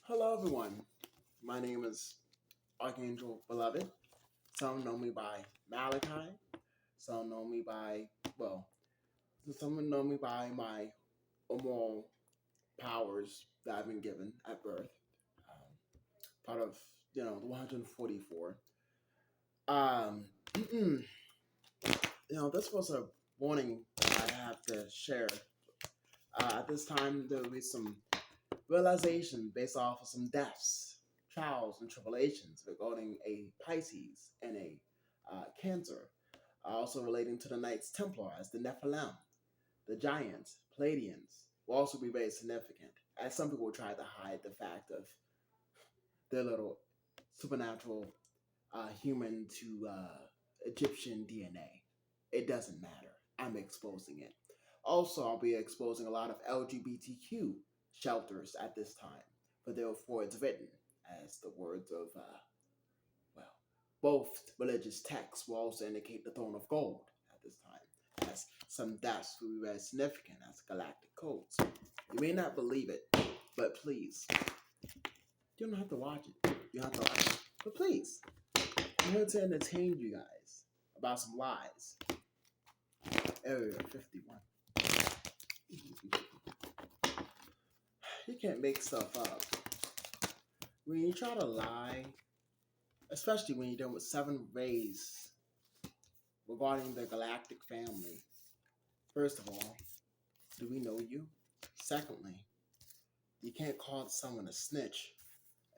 Hello, everyone. My name is Archangel Beloved. Some know me by Malachi. Some know me by, well, some know me by my immoral powers that I've been given at birth. Um, Part of, the 144. Um, this was a warning I have to share. At this time, there will be some realization based off of some deaths, trials, and tribulations regarding a Pisces and a Cancer, also relating to the Knights Templar as the Nephilim, the Giants, Pleiadians, will also be very significant, as some people try to hide the fact of their little supernatural human to Egyptian DNA. It doesn't matter. I'm exposing it. Also, I'll be exposing a lot of LGBTQ shelters at this time, but therefore it's written as the words of, well, both religious texts will also indicate the throne of gold at this time, as some deaths will be very significant as galactic codes. You may not believe it, but please, you don't have to watch it. You don't have to watch it, but please, I'm here to entertain you guys about some lies. Area 51. You can't make stuff up. When you try to lie, especially when you're dealing with seven rays regarding the galactic family, first of all, do we know you? Secondly, you can't call someone a snitch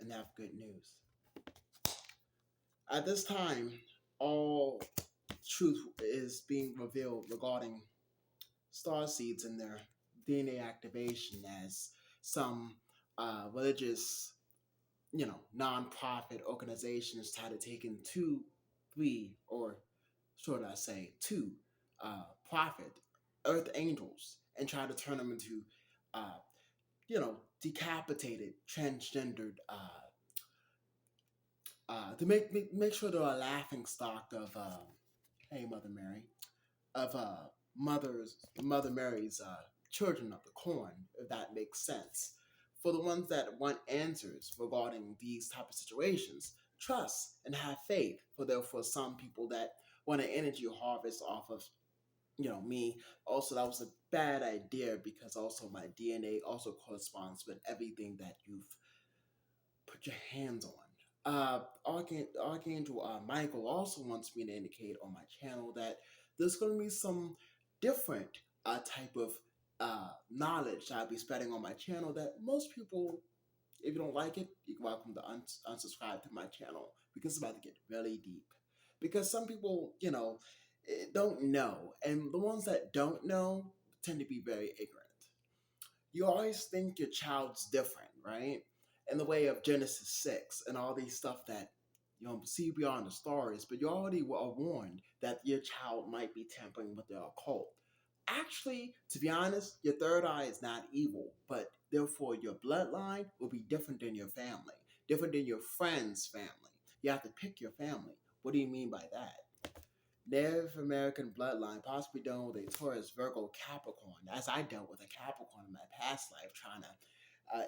and have good news. At this time, all truth is being revealed regarding star seeds and their DNA activation as some religious, non-profit organizations try to take in two, three, or should I say two, profit earth angels and try to turn them into, uh, decapitated, transgendered, to make sure they're a laughing stock of, hey, Mother Mary, of Mother Mary's children of the corn, if that makes sense. For the ones that want answers regarding these type of situations, trust and have faith. For therefore, some people that want an energy harvest off of, me. Also, that was a bad idea because also my DNA also corresponds with everything that you've put your hands on. Archangel Michael also wants me to indicate on my channel that there's going to be some different type of knowledge that I'll be spreading on my channel that most people, if you don't like it, you're welcome to unsubscribe to my channel because it's about to get really deep. Because some people, don't know, and the ones that don't know tend to be very ignorant. You always think your child's different, right? In the way of Genesis 6 and all these stuff that see beyond the stars, but you already were warned that your child might be tampering with the occult. Actually, to be honest, your third eye is not evil, but therefore your bloodline will be different than your family, different than your friend's family. You have to pick your family. What do you mean by that? Native American bloodline, possibly dealing with a Taurus, Virgo, Capricorn, as I dealt with a Capricorn in my past life, trying to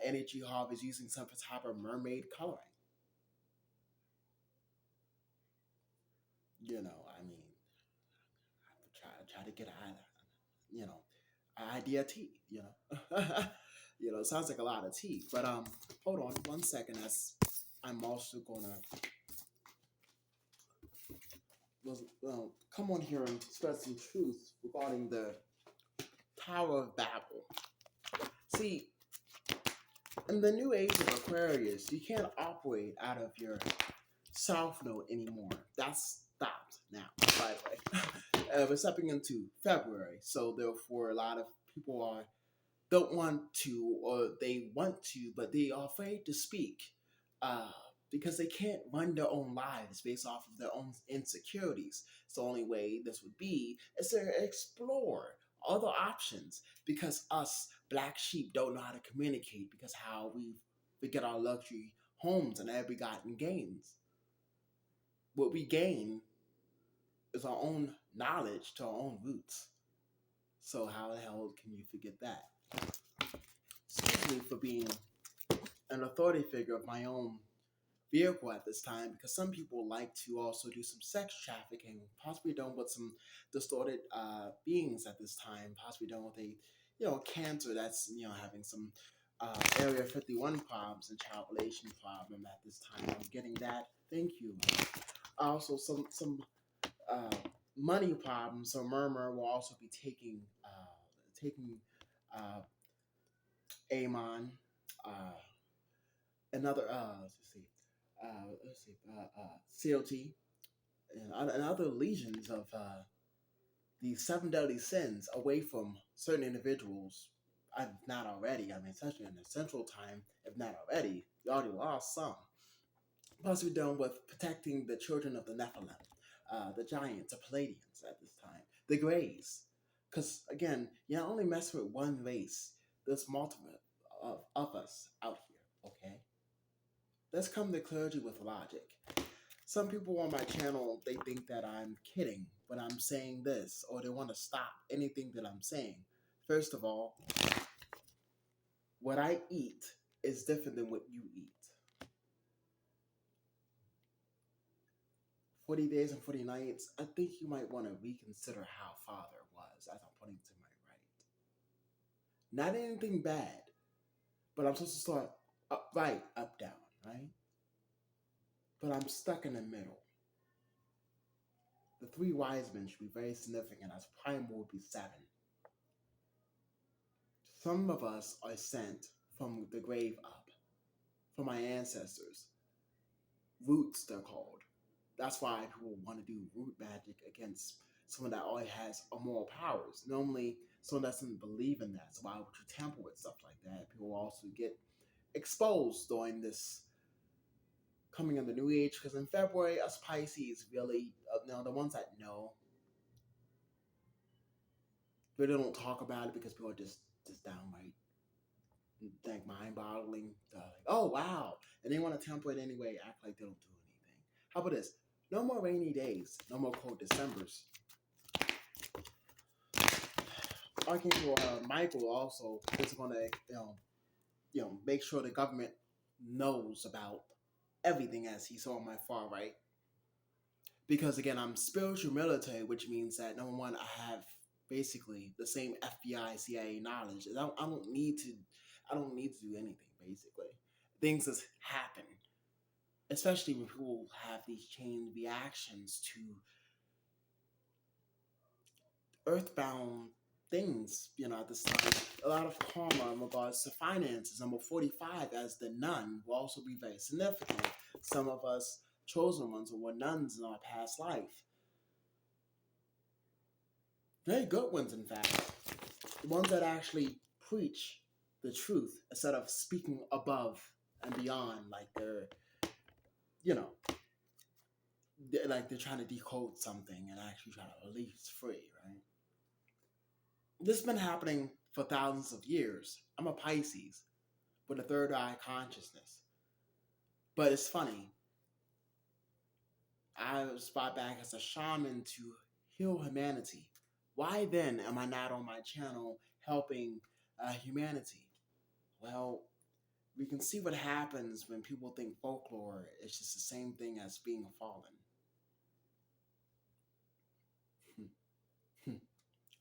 energy harvest using some type of mermaid coloring. I mean, try to get an idea tea. It sounds like a lot of tea. But hold on 1 second, as I'm also gonna come on here and spread some truth regarding the Tower of Babel. See, in the new age of Aquarius, you can't operate out of your South Node anymore. That's stopped now, by the way. We're stepping into February, so therefore a lot of people don't want to, or they want to, but they are afraid to speak because they can't run their own lives based off of their own insecurities. So the only way this would be is to explore other options because us black sheep don't know how to communicate because how we get our luxury homes and every begotten gains. What we gain is our own knowledge to our own roots. So how the hell can you forget that? Excuse me for being an authority figure of my own vehicle at this time, because some people like to also do some sex trafficking, possibly done with some distorted beings at this time, possibly done with a cancer that's having some Area 51 problems and child relation problem at this time. I'm getting that. Thank you. Also, some uh, money problems. So Murmur will also be taking uh, Amon, another let's see, COT, and other legions of the seven deadly sins away from certain individuals. If not already, I mean, especially in the central time, if not already, you already lost some. Possibly done with protecting the children of the Nephilim, the giants, the Palladians at this time, the Greys. Because again, you're not only messing with one race, there's multiple of us out here, okay? Let's come to clergy with logic. Some people on my channel, they think that I'm kidding when I'm saying this, or they want to stop anything that I'm saying. First of all, what I eat is different than what you eat. 40 days and 40 nights, I think you might want to reconsider how Father was, as I'm putting to my right. Not anything bad, but I'm supposed to start up right, up, down, right? But I'm stuck in the middle. The three wise men should be very significant, as primal would be 7. Some of us are sent from the grave up, from my ancestors. Roots, they're called. That's why people want to do root magic against someone that already has immoral powers. Normally, someone doesn't believe in that, so why would you tamper with stuff like that? People also get exposed during this coming of the new age, because in February, us Pisces really, the ones that know, really don't talk about it because people are just downright like mind-boggling. Like, oh wow, and they want to temper it anyway, act like they don't do anything. How about this? No more rainy days, no more cold Decembers. Archangel Michael also is going to, make sure the government knows about everything, as he saw on my far right. Because again, I'm spiritual military, which means that number one, I have basically the same FBI, CIA knowledge. I don't need to do anything. Basically, things just happen, especially when people have these chain reactions to earthbound things. At this time, a lot of karma in regards to finances. Number 45, as the nun, will also be very significant. Some of us chosen ones were nuns in our past life. Very good ones, in fact. The ones that actually preach the truth instead of speaking above and beyond, like they're trying to decode something and actually try to release free, right? This has been happening for thousands of years. I'm a Pisces with a third eye consciousness. But it's funny. I was brought back as a shaman to heal humanity. Why then am I not on my channel helping humanity? Well, we can see what happens when people think folklore is just the same thing as being fallen.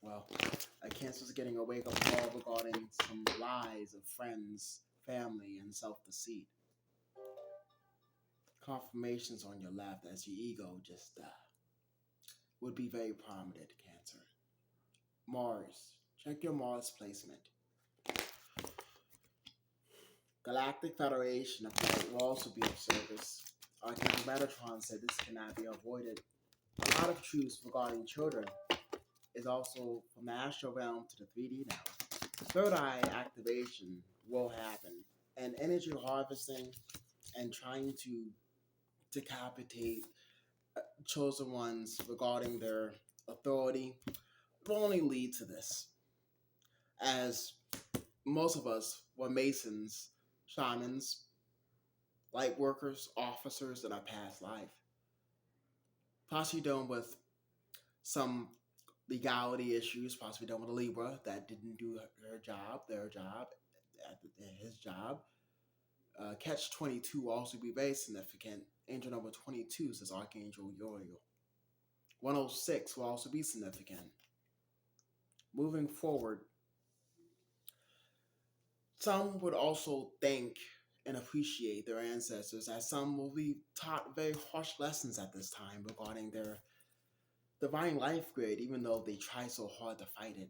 Well, Cancer's getting a wake-up call regarding some lies of friends, family, and self-deceit. Confirmations on your left as your ego just would be very prominent, Cancer. Mars. Check your Mars placement. Galactic Federation of Light will also be of service. Archangel Metatron said this cannot be avoided. A lot of truths regarding children is also from the astral realm to the 3D now. Third eye activation will happen, and energy harvesting and trying to decapitate chosen ones regarding their authority will only lead to this. As most of us were Masons, shamans, light workers, officers in our past life. Possibly done with some legality issues, possibly done with a Libra that didn't do their job, his job. Catch 22 will also be very significant. Angel number 22 says Archangel Uriel. 106 will also be significant. Moving forward, some would also thank and appreciate their ancestors, as some will be taught very harsh lessons at this time regarding their divine life grid, even though they try so hard to fight it.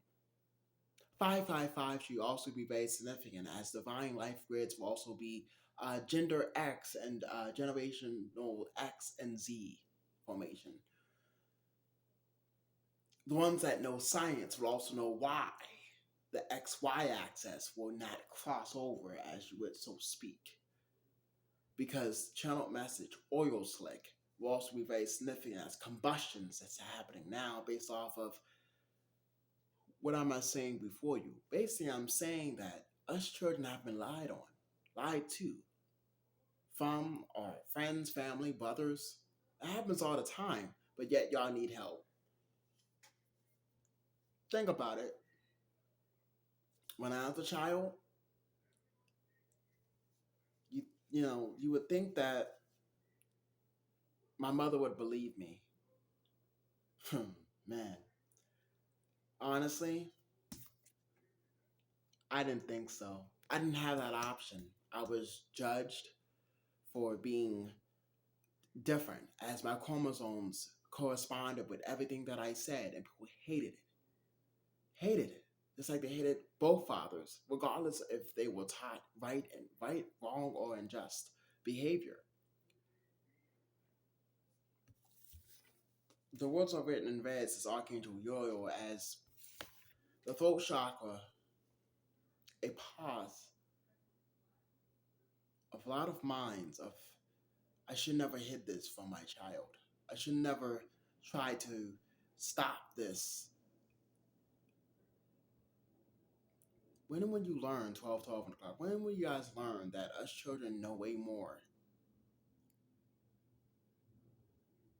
555 should also be very significant, as divine life grids will also be gender X and generational X and Z formation. The ones that know science will also know why the XY axis will not cross over, as you would so speak. Because channeled message, oil slick, will also be very significant as combustions that's happening now based off of what am I saying before you? Basically, I'm saying that us children have been lied on, lied to, from our friends, family, brothers. It happens all the time, but yet y'all need help. Think about it. When I was a child, you would think that my mother would believe me. Man, honestly, I didn't think so. I didn't have that option. I was judged for being different, as my chromosomes corresponded with everything that I said, and people hated it. Hated it. Just like they hated both fathers, regardless if they were taught right, wrong, or unjust behavior. The words are written in red as Archangel Uriel, as the throat chakra, a pause of a lot of minds of, I should never hid this from my child. I should never try to stop this. When will you learn 12 o'clock? When will you guys learn that us children know way more?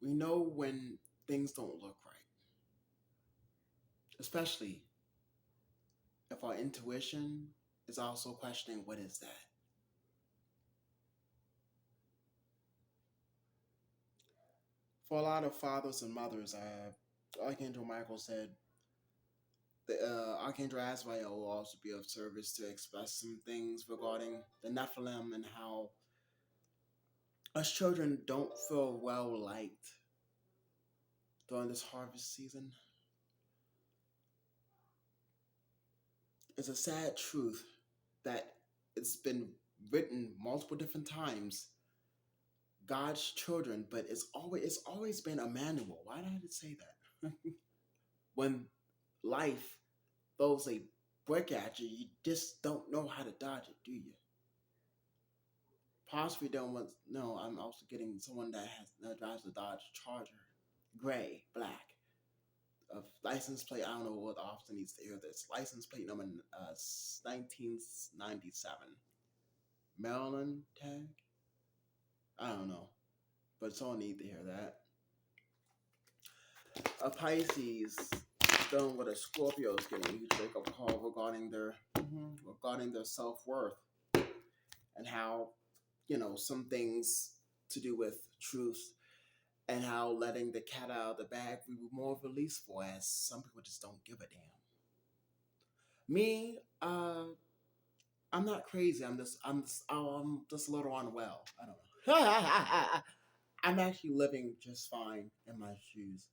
We know when things don't look right. Especially if our intuition is also questioning, what is that? For a lot of fathers and mothers, Archangel Michael said, the Archangel Azrael will also be of service to express some things regarding the Nephilim and how us children don't feel well liked during this harvest season. It's a sad truth that it's been written multiple different times. God's children, but it's always been a manual. Why did I say that? When life throws a brick at you, you just don't know how to dodge it, do you? Possibly don't want. No, I'm also getting someone that drives a Dodge Charger, gray, black, of license plate. I don't know what officer needs to hear this. License plate number 1997, Maryland tag. I don't know, but someone need to hear that. A Pisces dealing with a Scorpio is getting a huge wake up call regarding their self worth, and how some things to do with truth, and how letting the cat out of the bag we were more released for, as some people just don't give a damn. Me, I'm not crazy. I'm just a little unwell. I don't know. I'm actually living just fine in my shoes.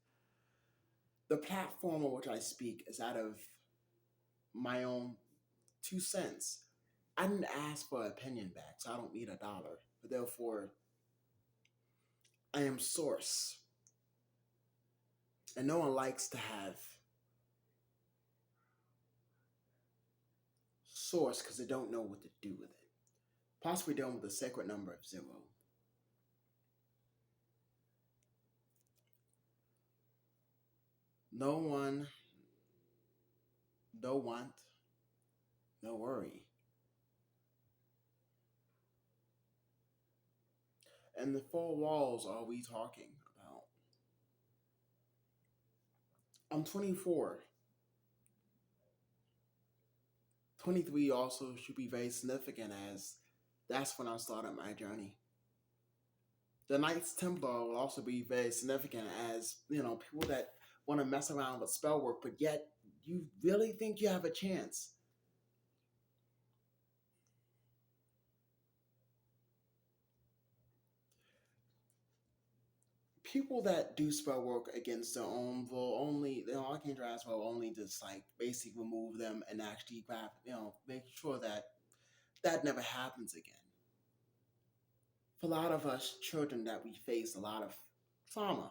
The platform on which I speak is out of my own 2 cents. I didn't ask for an opinion back, so I don't need $1. But therefore, I am source. And no one likes to have source because they don't know what to do with it. Possibly dealing with the sacred number of 0. No one, no want, no worry. And the 4 walls are we talking about? I'm 24. 23 also should be very significant, as That's when I started my journey. The Knights Templar will also be very significant as, people that want to mess around with spell work, but yet you really think you have a chance. People that do spell work against their own will only, Arcane Dryads will only just like basically remove them and actually grab, make sure that that never happens again. For a lot of us children that we face a lot of trauma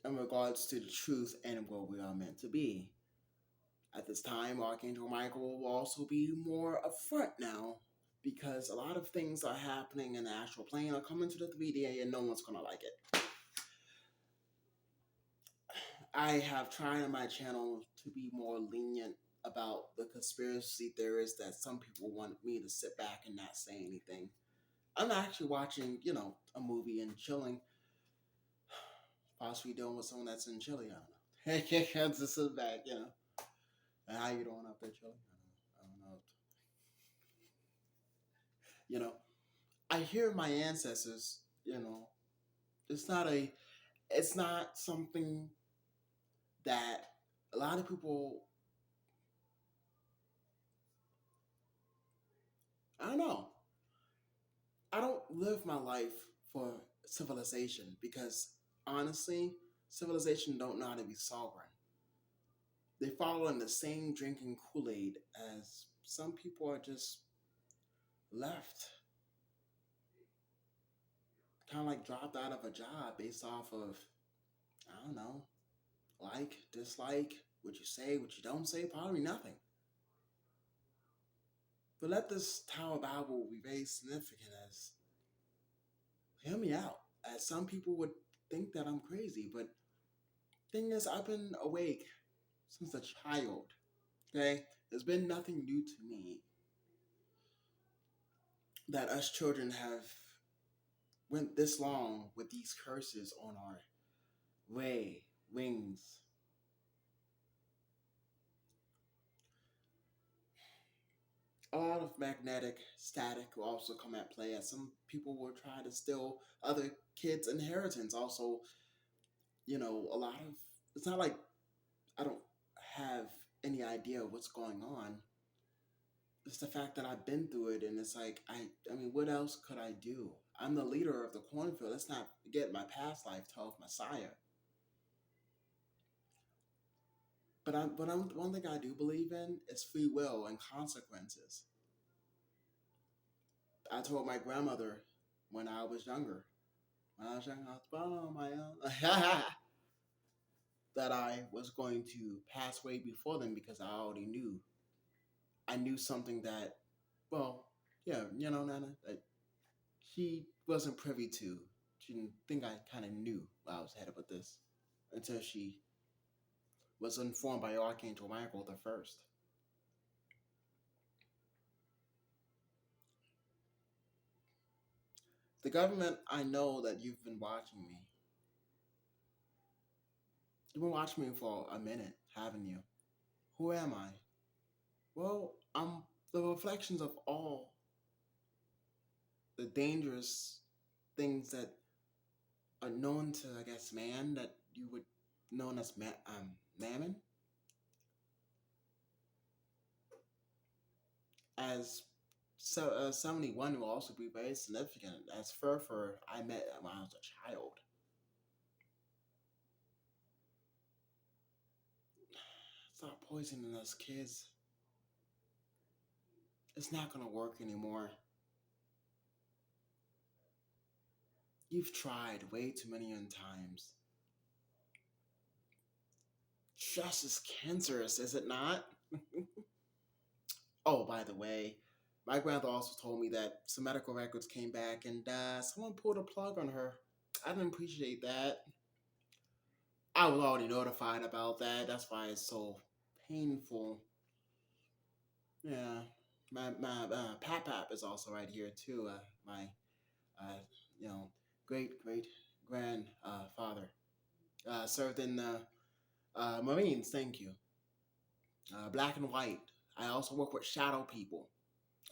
in regards to the truth and what we are meant to be. At this time, Archangel Michael will also be more upfront now because a lot of things are happening in the astral plane are coming to the 3D and no one's gonna like it. I have tried on my channel to be more lenient about the conspiracy theorists that some people want me to sit back and not say anything. I'm actually watching, a movie and chilling, possibly dealing with someone that's in Chile. I don't know. Hey, just sit back, And how you doing up there, Chile? I don't know. You know, I hear my ancestors. It's not a, it's not something that a lot of people. I don't know. I don't live my life for civilization because honestly, civilization don't know how to be sovereign. They follow in the same drinking Kool-Aid as some people are just left. Kind of like dropped out of a job based off of, I don't know, like, dislike, what you say, what you don't say, probably nothing. But let this Tower Bible be very significant as, hear me out, as some people would think that I'm crazy, but thing is, I've been awake since a child. Okay, there's been nothing new to me that us children have went this long with these curses on our wings. A lot of magnetic static will also come at play as some people will try to steal other kids' inheritance. Also, a lot of, it's not like I don't have any idea what's going on. It's the fact that I've been through it, and it's like I mean, what else could I do? I'm the leader of the cornfield. Let's not forget my past life, Twelfth Messiah. But one thing I do believe in is free will and consequences. I told my grandmother when I was younger, I was oh my that I was going to pass away before them because I already knew. I knew something that, well, yeah, Nana, that she wasn't privy to. She didn't think I kind of knew where I was headed with this until she was informed by Archangel Michael the First. The government, I know that you've been watching me. You've been watching me for a minute, haven't you? Who am I? Well, I'm the reflections of all the dangerous things that are known to, I guess, man, that you would known as mammon. As 71 will also be very significant. As Furfur, I met when I was a child. Stop poisoning us kids. It's not gonna work anymore. You've tried way too many times. Stress is cancerous, is it not? Oh, by the way, my grandpa also told me that some medical records came back and someone pulled a plug on her. I didn't appreciate that. I was already notified about that. That's why it's so painful. Yeah, my pap is also right here too. My uh, you know great grandfather served in the Marines. Thank you. Black and white. I also work with shadow people.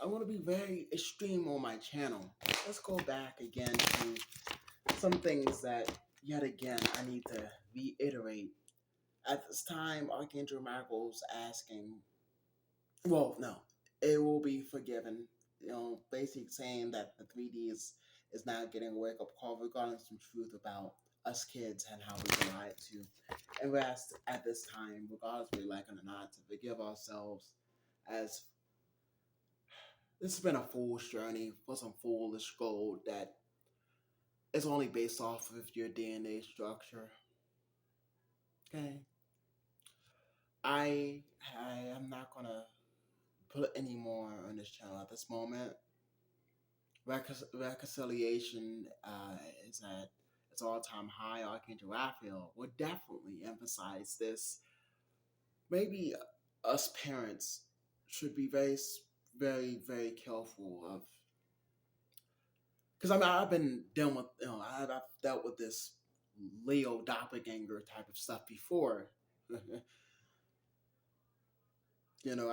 I'm going to be very extreme on my channel. Let's go back again to some things that, yet again, I need to reiterate. At this time, Archangel Michael's asking, well, no, it will be forgiven. Basically saying that the 3D is now getting a wake up call regarding some truth about us kids and how we can lie to invest at this time, regardless if we like it or not, to forgive ourselves as this has been a fool's journey for some foolish gold that is only based off of your DNA structure. Okay. I am not gonna put any more on this channel at this moment. Reconciliation is at its all-time high. Archangel Raphael would definitely emphasize this. Maybe us parents should be very, very careful of, because I mean I've been dealing with I've dealt with this Leo doppelganger type of stuff before.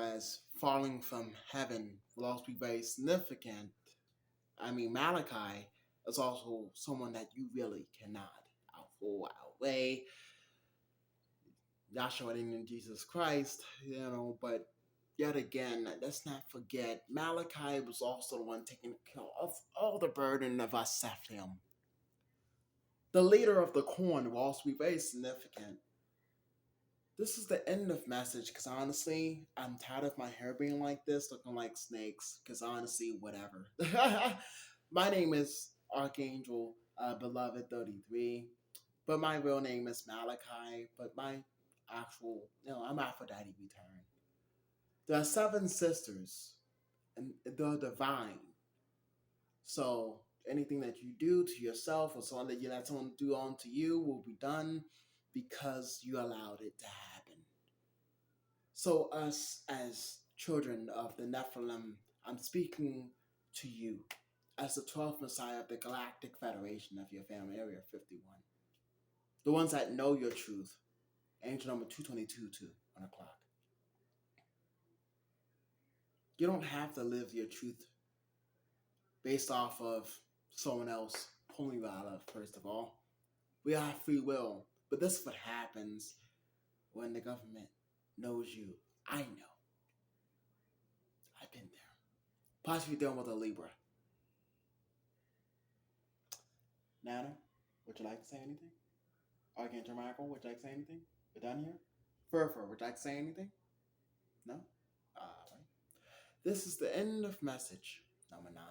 As falling from heaven will also be very significant. I mean, Malachi is also someone that you really cannot outweigh. Joshua in Jesus Christ, but yet again, let's not forget, Malachi was also the one taking care of all the burden of us Sephiim. The leader of the corn will also be very significant. This is the end of message, because honestly, I'm tired of my hair being like this, looking like snakes, because honestly, whatever. My name is Archangel Beloved 33, but my real name is Malachi, but my I'm Aphrodite Return. There are 7 sisters, and they're divine. So anything that you do to yourself or someone that you let someone do onto you will be done because you allowed it to happen. So us as children of the Nephilim, I'm speaking to you as the 12th Messiah of the Galactic Federation of your family, Area 51. The ones that know your truth. Angel number 222 to 1 o'clock. You don't have to live your truth based off of someone else pulling you out of, first of all. We have free will, but this is what happens when the government knows you. I know. I've been there. Possibly dealing with a Libra. Nana, would you like to say anything? Archangel Michael, would you like to say anything? We're done here? Furfur, would you like to say anything? No? Alright. This is the end of message number 9.